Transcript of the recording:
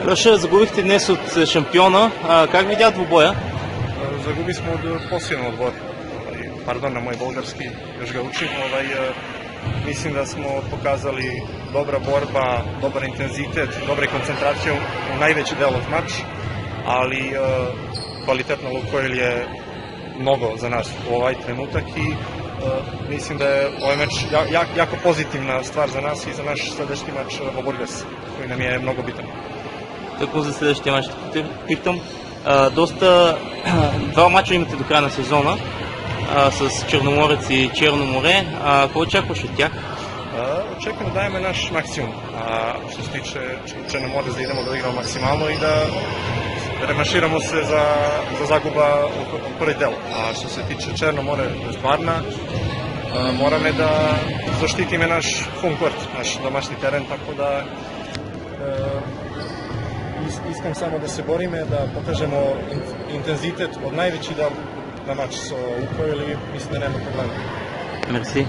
Леша, загубихте днес от шампиона. Как видя двубоя? Загуби сме од посилен одбор. Пардон на мој болгарски, још ga учим. Мислим да смо показали добра борба, добар интензитет, добра концентрација у највеći дел од матч, ali kvalitetno Lukoil je mnogo za nas u ovaj trenutak i mislim da je ovaj meč jako pozitivna stvar za nas i za naš sledeći mač во Бургас, koji nam je mnogo bitan. Tako за следващия мач ще питам. Два мача имате до края на сезона с Черноморец и Черно море. Какво очакваш от тях? Очекувам да даеме наш максимум. Što se tiče Черно море, да идемо да играме максимално и да реванширamo се за загуба у први дел. A što se tiče Черно море без Варна, morаме да заштитиме наш home court, наш домашни терен, tako da искам само да се бориме, да покажемо интензитет од највеći дел на матч со Лукоил и мислам да нема проблем. Мерси.